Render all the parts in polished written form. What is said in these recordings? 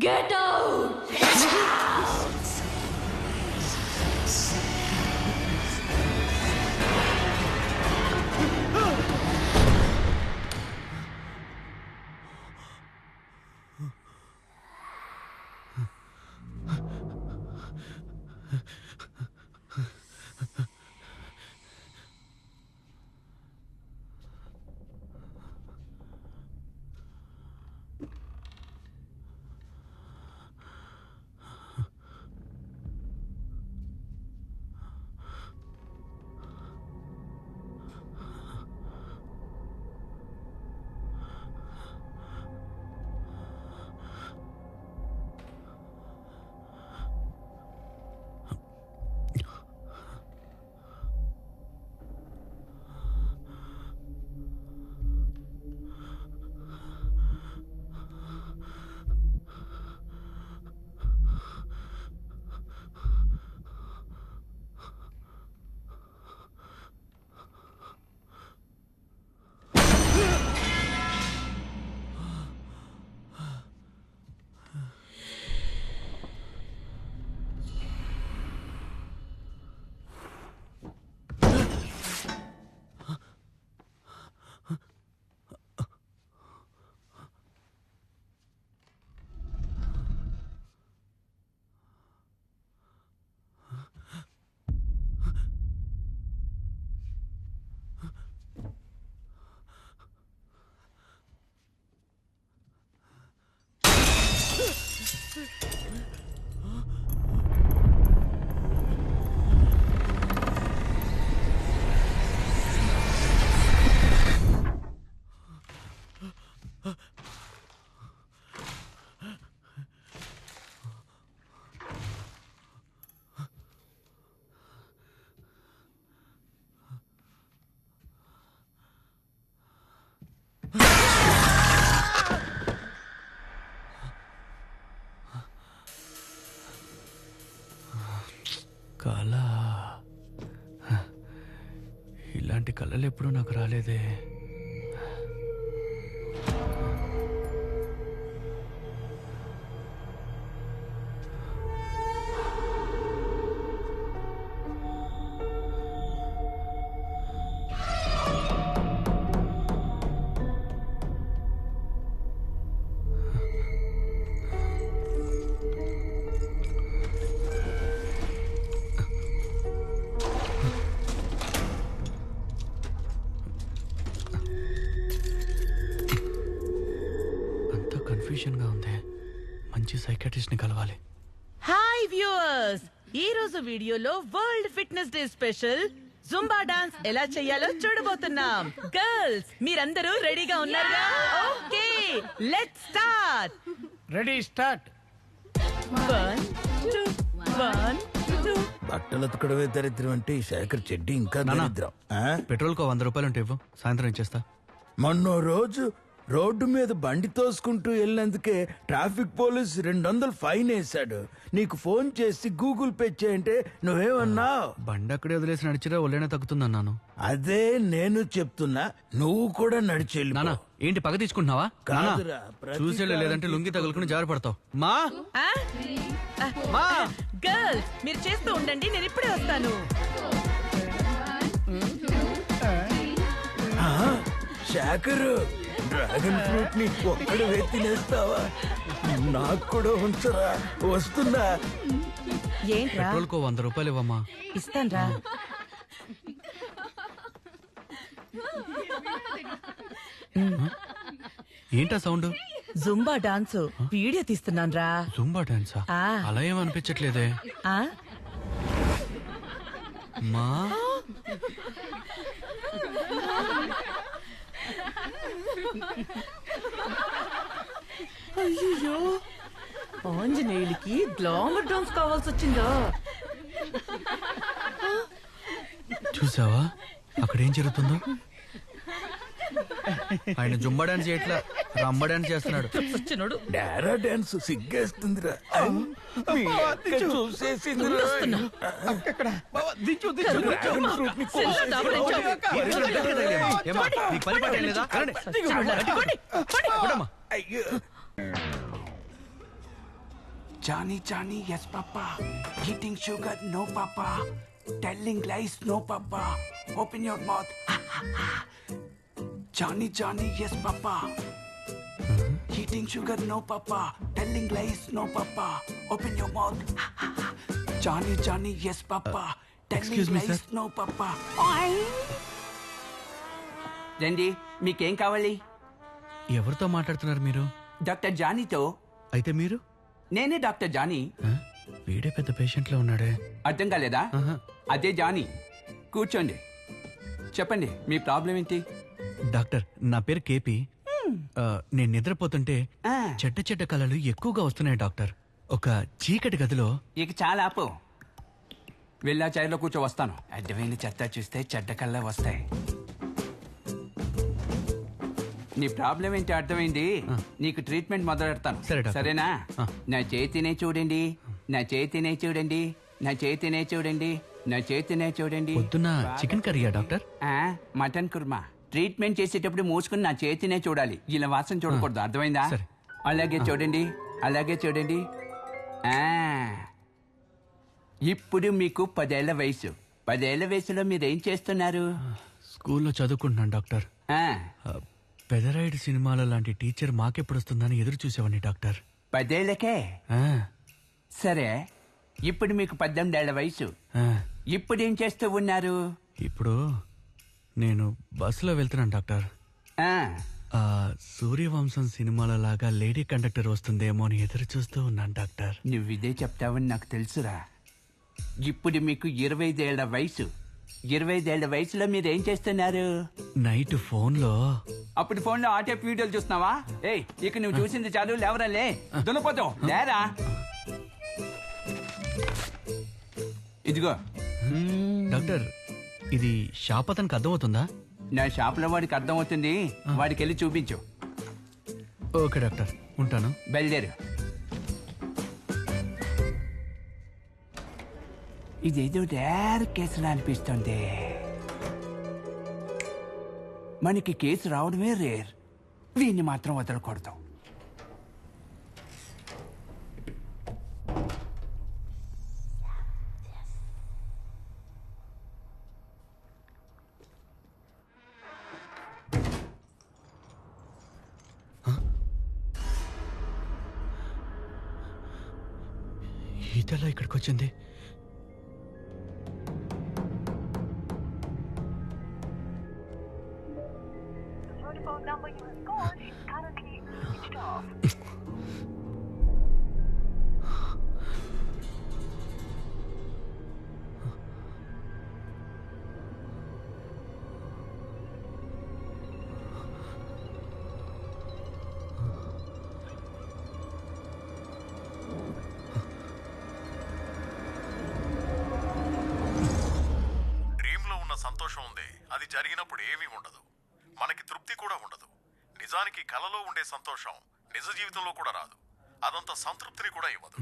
Get out! కళ ఇలాంటి కళలు ఎప్పుడూ నాకు రాలేదే. కన్ఫ్యూజన్ గా ఉంది. మంచి సైకాట్రిస్ట్ ని కలవాలి. హాయ్ వ్యూవర్స్, ఈ రోజు వీడియోలో world fitness day special Zumba dance ఎలా చేయాలో చూడబోతున్నాం. గర్ల్స్ మీరందరూ రెడీగా ఉన్నారా? Okay, let's start. Ready, start. 1 2 1 2. బట్టలు ఉతకడమే దరిద్రం అంటే ఈ శేఖర్ చెడ్డి ఇంకా దరిద్రం. పెట్రోల్ కో 100 రూపాయలు ఉంటే ఇవ్వు, సాయంత్రం ఇచ్చేస్తా. మొన్న రోజు రోడ్డు మీద బండి తోసుకుంటూ వెళ్ళినందుకే ట్రాఫిక్ పోలీస్ 200 ఫైన్ వేశాడు. నీకు ఫోన్ చేసి గూగుల్ పే చేయంటే నువ్వేమన్నావు? బండి అక్కడే వదిలేసి నడిచిరా ఒళ్ళైనా తగ్గుతుందన్నాను. అదే నేను చెప్తున్నా, నువ్వు కూడా నడిచెళ్ళి. నానా ఏంటి పగ తీసుకుంటున్నావా? కాదురా, చూసేలే, లేదంటే లుంగి తగులుకుని జారి పడతావు. మా గర్ల్స్ మీరు చేస్తూ ఉండండి, నేను ఇప్పుడే వస్తాను. శేఖర్, డ్రాగన్ ఫ్రూట్ ని ఒక్కడు తినేస్తావా? నాకు కూడా ఉంచరా, వస్తున్నా. ఏంట్రా? పెట్రోల్ కో 100 రూపాయలు ఇవ్వమ్మా. ఇస్తాన్రా. ఏంటా సౌండ్? జుంబా డాన్స్ వీడియో తీస్తున్నాన్రా. జుంబా డాన్సా? అలా ఏం అనిపించట్లేదే. మా అయ్యో, ఆంజనేయులకి గ్లామర్ డాన్స్ కావాల్సి వచ్చిందా? చూసావా అక్కడ ఏం జరుగుతుందో? ఆయన జుంబా డాన్స్ చేయట్లా, రంబ డాన్స్ చేస్తున్నాడు. వచ్చినాడు. డారా డాన్స్ సిగ్గేస్తుందిరా. మీ అక్క చూసేసిందిరా. వస్తున్నా. డ్రాగన్ ఫ్రూట్ ని కోసేసి ఏమ్మా, నీకు పని పాట ఏం లేదా? రండి. పడమ్మా. అయ్యో. Johnny, Johnny, yes, Papa. Eating sugar, no, Papa. Telling lies, no, Papa. Open your mouth. Johnny, Johnny, yes, Papa. Eating sugar, no, Papa. Telling lies, no, Papa. Open your mouth. Johnny, Johnny, yes, Papa. Telling excuse me, lies, sir. no, Papa. రండి, మీకేం కావాలి? ఎవరితో మాట్లాడుతున్నారు మీరు? Doctor జానీతో. అయితే మీరు? నేనే doctor Johnny. ఆ? వీడే పెద్ద పేషెంట్ లో ఉన్నాడే. అర్థం కాలేదా? ఆహా. అదే జానీ. కూర్చోండి, చెప్పండి మీ ప్రాబ్లం ఏంటి? డాక్టర్, నా పేరు కేపీ. నేను నిద్రపోతుంటే ఆ, చెడ్డ చెడ్డ కళలు ఎక్కువగా వస్తున్నాయి డాక్టర్. ఒక చీకటి గదిలో ఇక చాలా ఆపు. వెళ్ళా చైర్లో కూర్చో, వస్తాను. అడ్డమైన చెత్త చూస్తే చెడ్డ కళ్ళ వస్తాయి. నీ ప్రాబ్లం ఏంటి అర్థమైంది. నీకు ట్రీట్మెంట్ మొదలెడతాను. సరే, డాక్టర్. సరేనా? ఆ. నా చేతినే చూడండి, నా చేతినే చూడండి, నా చేతినే చూడండి, నా చేతినే చూడండి. పొద్దున్న చికెన్ కర్రీయా డాక్టర్? ఆ, మటన్ కుర్మా. ట్రీట్మెంట్ చేసేటప్పుడు మూసుకుని నా చేతినే చూడాలి, ఇలా వాసన చూడకూడదు. అర్థమైందా? సరే. అలాగే చూడండి, అలాగే చూడండి. ఆ, ఇప్పుడు మీకు 10 ఏళ్ల వయసు. 10 ఏళ్ల వయసులో మీరేం చేస్తున్నారు? స్కూల్లో చదువుకుంటున్నాను డాక్టర్. ఆ, పెదరాయుడు సినిమాల లాంటి టీచర్ మాకెప్పుడు వస్తుందని ఎదురు చూసేవాడిని డాక్టర్. 10 ఏళ్లకే? ఆ, సరే, ఇప్పుడు మీకు 18 ఏళ్ల వయసు. ఆ. ఇప్పుడు ఏం చేస్తూ ఉన్నారు? ఇప్పుడు నేను బస్సులో వెళ్తున్నాను డాక్టర్. ఆ, ఆ సూర్యవంశం సినిమాల లాగా లేడీ కండక్టర్ వస్తుందేమో అని ఎదురు చూస్తూ ఉన్నాను డాక్టర్. నువ్వు ఇదే చెప్తావని నాకు తెలుసురా. ఇప్పుడు మీకు 25 ఏళ్ల వయసు. 25 ఏళ్ల వయసులో మీరేం చేస్తున్నారు? నైట్ ఫోన్లో అప్పుడు ఫోన్లో ఆ టైప్ వీడియోలు చూస్తున్నావా? ఏయ్, ఇక నువ్వు చూసింది చాలు, లేవరా, లే. దున్నపోతావు, లేరా. ఇదిగో, డాక్టర్, ఇది షాప్ అతనికి అర్థమవుతుందా? నా షాప్లో వాడికి అర్థమవుతుంది. వాడికి వెళ్ళి చూపించు. ఓకే డాక్టర్, ఉంటాను. బయలుదేరు. ఇదేదో రేర్ కేసులా అనిపిస్తుంది. మనకి కేసు రావడమే రేర్. వీడిని మాత్రం వదలకూడదు. ఇదెలా ఇక్కడికి వచ్చింది? phone number you have called is currently switched off. డ్రీమ్లో ఉన్న సంతోషం ఉంది, అది జరిగినప్పుడు ఏమీ ఉండదు, మనకి తృప్తి కూడా ఉండదు. నిజానికి కలలో ఉండే సంతోషం నిజ జీవితంలో కూడా రాదు, అదంత సంతృప్తిని కూడా ఇవ్వదు.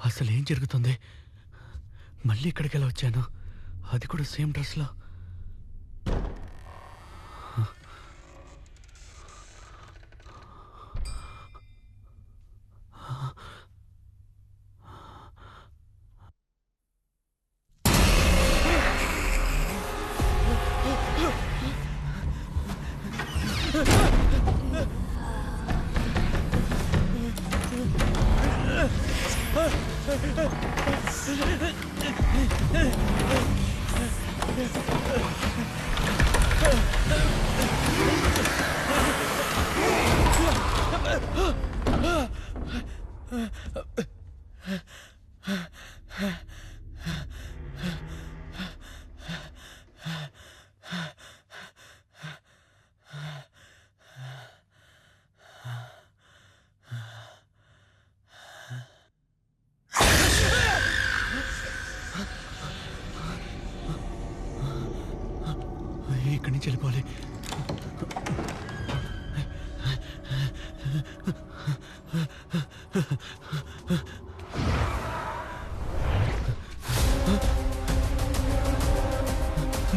అసలు ఏం జరుగుతుంది? మళ్ళీ ఇక్కడికి ఎలా వచ్చాను? అది కూడా సేమ్ డ్రెస్లో.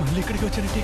మళ్ళీ ఇక్కడికి వచ్చానంటే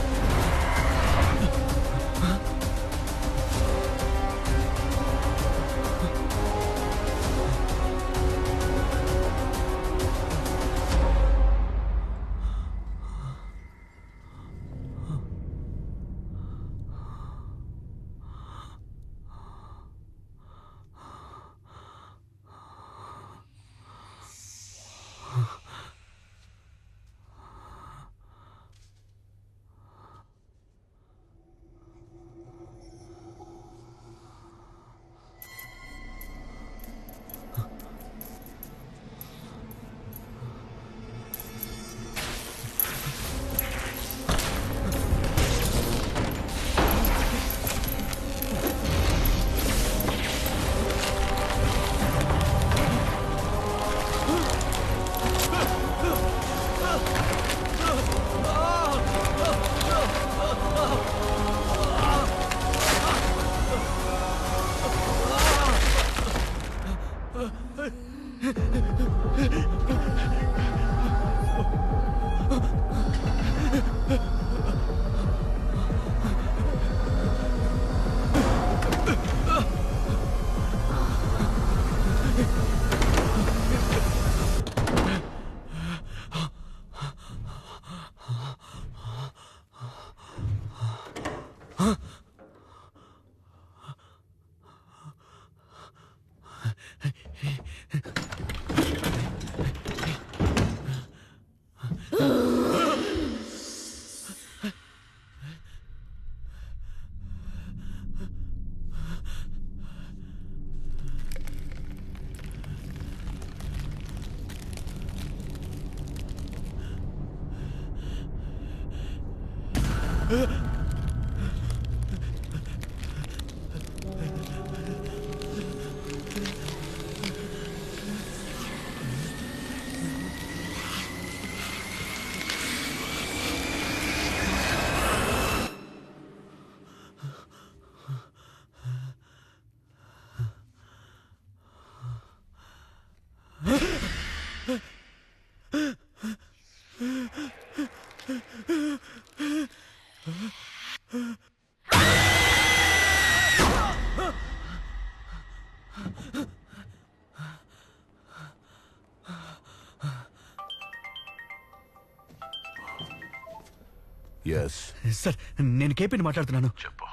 సార్, నేను కేపీని మాట్లాడుతున్నాను. చెప్పు.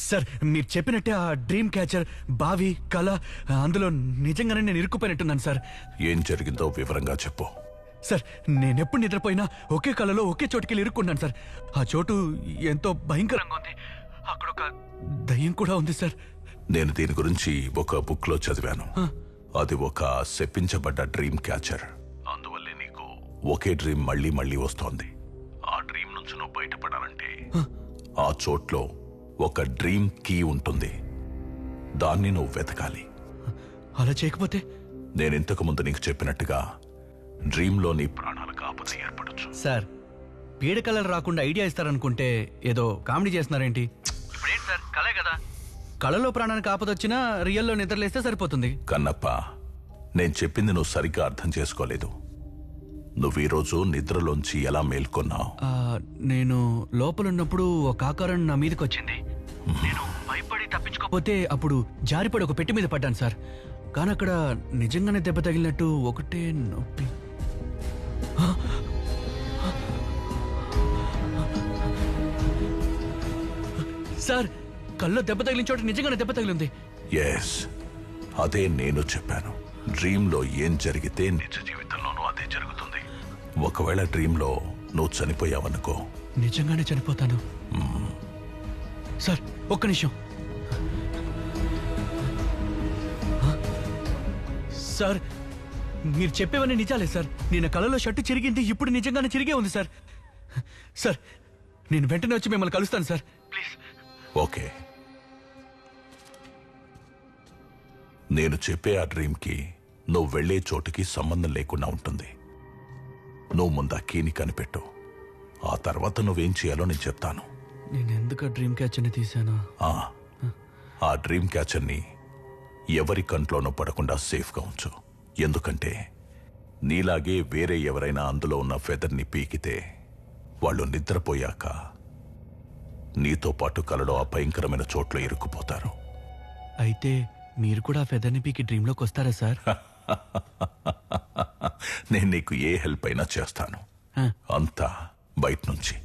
సార్, మీరు చెప్పినట్టే ఆ డ్రీమ్ క్యాచర్, బావి, కళ, అందులో నిజంగానే నేను ఇరుక్కుపోయినట్టున్నాను సార్. ఏం జరిగిందో వివరంగా చెప్పు. సార్, నేనెప్పుడు నిద్రపోయినా ఒకే కళలో ఒకే చోటుకెళ్ళి ఇరుక్కున్నాను సార్. ఆ చోటు ఎంతో భయంకరంగా ఉంది. అక్కడ ఒక దయ్యం కూడా ఉంది సార్. నేను దీని గురించి ఒక బుక్ లో చదివాను. అది ఒక శపించబడ్డ డ్రీమ్ క్యాచర్. అందువల్లే నీకు ఒకే డ్రీమ్ మళ్ళీ మళ్ళీ వస్తోంది. ఆ డ్రీమ్ నుంచి నువ్వు బయటపడాలంటే ఆ చోట్లో ఒక డ్రీమ్ కీ ఉంటుంది. దాన్ని నువ్వు వెతకాలి. అలా చేయకపోతే? నేను ఇంతకు ముందు నీకు చెప్పినట్టుగా డ్రీమ్లో నీ ప్రాణాలకు ఆపద ఏర్పడచ్చు. సార్, పీడకలలు రాకుండా ఐడియా ఇస్తారనుకుంటే ఏదో కామెడీ చేస్తున్నారేంటి? ఇప్పుడేంటి సార్, కలే కదా. కళలో ప్రాణానికి ఆపదొచ్చినా రియల్లో నిద్రలేస్తే సరిపోతుంది. కన్నప్ప, నేను చెప్పింది నువ్వు సరిగ్గా అర్థం చేసుకోలేదు. నువ్వు ఈరోజు నిద్రలోంచి ఎలా మేల్కొన్నావు? నేను లోపలున్నప్పుడు ఒక ఆకారం నా మీదకి వచ్చింది. నేను భయపడి తప్పించుకోకపోతే అప్పుడు జారిపడి ఒక పెట్టి మీద పడ్డాను సార్. కానీ అక్కడ నిజంగానే దెబ్బ తగిలినట్టు ఒకటే నొప్పి. సార్, కల్లో దెబ్బ తగిలిన చోట నిజంగానే దెబ్బ తగిలింది. ఎస్, అదే నేను చెప్పాను. డ్రీమ్లో ఏం జరిగితే నిజ జీవితంలోనూ అదే జరుగుతుంది. ఒకవేళ డ్రీమ్లో నువ్వు చనిపోయావనుకో, నిజంగానే చనిపోతాను. సార్, ఒక్క నిమిషం. సార్, మీరు చెప్పేవన్నీ నిజాలే సార్. నేను కళలో షర్టు చిరిగింది, ఇప్పుడు నిజంగానే చిరిగే ఉంది సార్. సార్, నేను వెంటనే వచ్చి మిమ్మల్ని కలుస్తాను సార్, ప్లీజ్. ఓకే. నేను చెప్పే ఆ డ్రీమ్కి నువ్వు వెళ్లే చోటుకి సంబంధం లేకుండా ఉంటుంది. నువ్వు ముందు ఆ కీని కనిపెట్టు. ఆ తర్వాత నువ్వేం చేయాలో నేను చెప్తాను. నేను ఎందుకు డ్రీమ్ క్యాచర్ని తీశాను? ఆ డ్రీమ్ క్యాచర్ని ఎవరి కంట్లోనూ పడకుండా సేఫ్గా ఉంచు. ఎందుకంటే నీలాగే వేరే ఎవరైనా అందులో ఉన్న ఫెదర్ని పీకితే వాళ్ళు నిద్రపోయాక నీతో పాటు కలలో ఆ భయంకరమైన చోట్ల ఇరుక్కుపోతారు. అయితే మీరు కూడా ఫెదర్ని పీకి డ్రీమ్లోకి వస్తారా సార్? నేను నీకు ఏ హెల్ప్ అయినా చేస్తాను. ఆ. అంతా బయట నుంచి.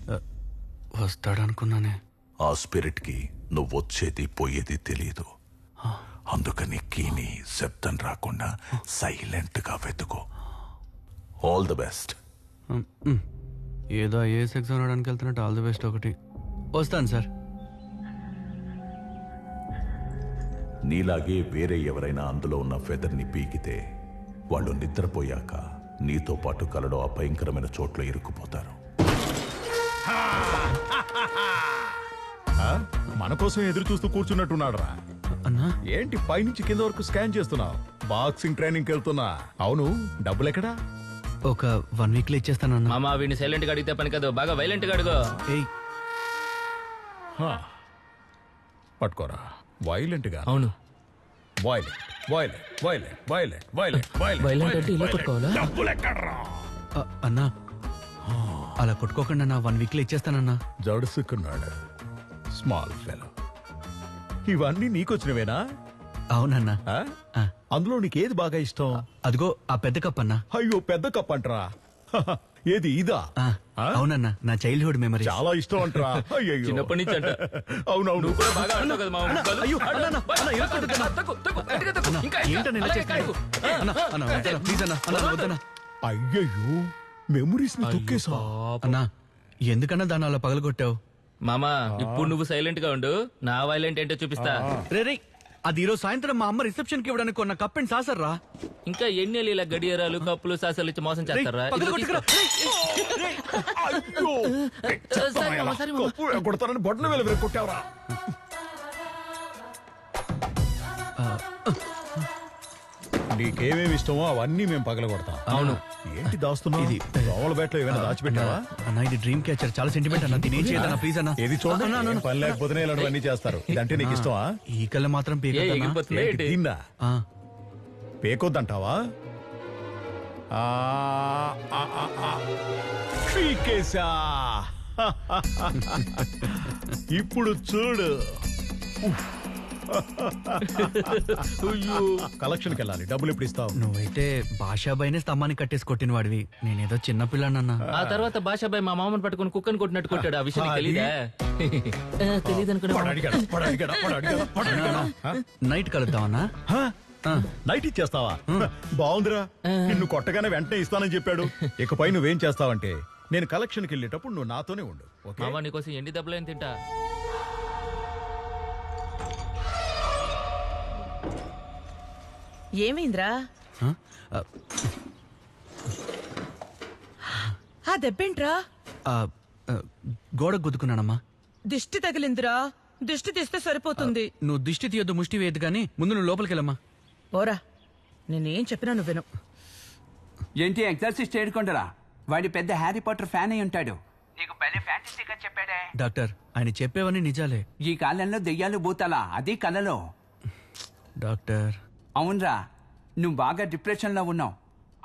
వస్తాడనుకున్నానే. ఆ స్పిరిట్ కి నువ్వు వచ్చేది పోయేది తెలియదు. అందుకని కీని శబ్దం రాకుండా సైలెంట్ గా వెతుకో. All the best. ఏదో ఐఏఎస్ ఎగ్జామ్ రావడానికి వెళ్తున్నట్టు ఆల్ ది బెస్ట్ ఒకటి. వస్తాను సార్. నీలాగే వేరే ఎవరైనా అందులో ఉన్న ఫెదర్ని పీకితే వాళ్ళు నిద్రపోయాక నీతో పాటు కలలో ఆ భయంకరమైన చోట్ల ఇరుక్కుపోతారు. మన కోసం ఎదురు చూస్తూ కూర్చున్నట్టున్నాడు రా. అన్నా ఏంటి పైనుంచి కింద వరకు స్కాన్ చేస్తున్నావు? బాక్సింగ్ ట్రైనింగ్ వెళ్తున్నా. అవును, డబ్బులు ఎక్కడా? ఒక 1 వీక్లో ఇచ్చేస్తానన్నా. మామ వీడిని సైలెంట్ గా అడిగితే పని కాదు, బాగా వైలెంట్ గా అడుగు. ఏయ్ హా. పట్టుకోరా. వైలెంట్ గా. అవును, violent violent violent violent violent violent violent అంటే ఇలా కొట్టుకోవాలా? డబ్బులు ఎక్కడ్రా? అన్నా అలా కొట్టుకోకుండా నా 1 వీక్లో ఇచ్చేస్తానన్నా. జడుసుకున్నాడు స్మాల్ ఫెలో. ఇవన్నీ నీకొచ్చినవేనా? అవునన్నా. ఆ? ఆ. అందులో నీకేది బాగా ఇష్టం? అదిగో ఆ పెద్ద కప్ అన్నా. అయ్యో, పెద్ద కప్ అంటరా? ఏది ఇదా? ఆ, ఆ? అవునన్నా, నా చైల్డ్హుడ్ మెమరీ. చాలా ఇష్టం అంటరా? అయ్యో, చిన్నప్పటి నుంచి అంట. అవునవును. కూడా బాగా ఆడతావు కదా మామ. అయ్యో, అన్నా, అన్నా, అన్నా, ఇరుక్కుంటుందన్నా. ఏంటన్నా ఇలా చేస్తున్నావు? అన్నా, అన్నా, వద్దన్నా, ప్లీజ్ అన్నా, అన్నా, వద్దన్నా. అయ్యయ్యో, మెమరీస్ ని తొక్కేసా. అన్నా ఎందుకన్నా దాన్ని అలా పగలగొట్టావు? మామా ఇప్పుడు నువ్వు సైలెంట్ గా ఉండు, నా వైలెంట్ ఏంటో చూపిస్తా. రే అది ఈరోజు సాయంత్రం మా అమ్మ రిసెప్షన్ కి ఇవ్వడానికి కొన్న కప్ అండ్ సాసర్ రా. ఇంకా ఎన్ని ఇలా గడియారాలు కప్పులు సాసాలు ఇచ్చి మోసం చేస్తారా? పగలగొట్టుకురా. అయ్యో, కప్పు కొడతానని బొట్టలు వేలు కొట్టావరా? నీకేమేమి ఇష్టమో అవన్నీ మేము పగల కొడతాం. అవును. ఏంటి దాస్తున్నావు? ఇది దోమల బేట్లో ఏమైనా దాచిపెట్టావా? అన్నా ఇది డ్రీమ్ క్యాచర్, చాలా సెంటిమెంట్ అన్న. దీని ఏం చేయదన్నా ప్లీజ్ అన్నా. ఏది చూడండి, ఏం పని లేకపోతేనే ఇలాంటివన్నీ చేస్తారు. ఇదంటే నీకు ఇష్టమా? ఈ కళ్ళ మాత్రం ఏ పీకన్నా. ఎగిరిపోతుంది ఏంటి ఏంటి? తిన్నా? పేకొద్దంటావా? పీకేశా. ఇప్పుడు చూడు. కలెక్షన్కి వెళ్ళాలి. డబ్బులు ఎప్పుడు ఇస్తావు? నువ్వైతే భాషాబాయినే స్తంభాన్ని కట్టేసి కొట్టిన వాడివి, నేనేదో చిన్న పిల్లనన్నా. ఆ తర్వాత భాషాబాయ్ మా మామని పట్టుకుని కుక్కని కొట్టినట్టు కొట్టాడు. ఆ విషయం నీకు తెలీదా? తెలీదు వాడు అడిగాడా? వాడు అడిగాడా? వాడు అడిగాడా? వాడు అడిగాడా? నైట్ కలుద్దామన్నా. నైట్ ఇచ్చేస్తావా? బాగుందిరా. నిన్ను కొట్టగానే వెంటనే ఇస్తానని చెప్పాడు. ఇకపై నువ్వేం చేస్తావంటే, నేను కలెక్షన్కి వెళ్ళేటప్పుడు నువ్వు నాతోనే ఉండు. ఓకే? మామ నీకోసం ఎండి దెబ్బలేం తింటా. ఏమైందిరా? ఆ దెబ్బేంట్రా? గోడకు గుద్దుకున్నానమ్మా. దిష్టి తగిలిందిరా. దిష్టి తీస్తే సరిపోతుంది. నువ్వు దిష్టి తీయొద్దు, ముష్టి వేయద్దు, కానీ ముందు నువ్వు లోపలికి వెళ్ళమ్మా. పోరా, నేనేం చెప్పినా నువ్వు విను. ఏంటి ఎగ్జార్సిస్ట్ ఏడుకొండరా? వాడి పెద్ద హ్యారీ పాటర్ ఫ్యాన్ అయి ఉంటాడు. నీకు భలే ఫ్యాంటసీగా చెప్పాడే. డాక్టర్, ఆయన చెప్పేవన్నీ నిజాలే. ఈ కాలంలో దెయ్యాలు భూతాలా? అది కలలో. డాక్టర్ అవునరా, నువ్వు బాగా డిప్రెషన్ లో ఉన్నావు,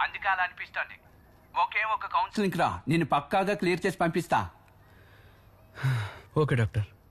అందుకే అలా అనిపిస్తోంది. ఒకే ఒక కౌన్సిలింగ్ రా, నేను పక్కాగా క్లియర్ చేసి పంపిస్తా. Okay doctor.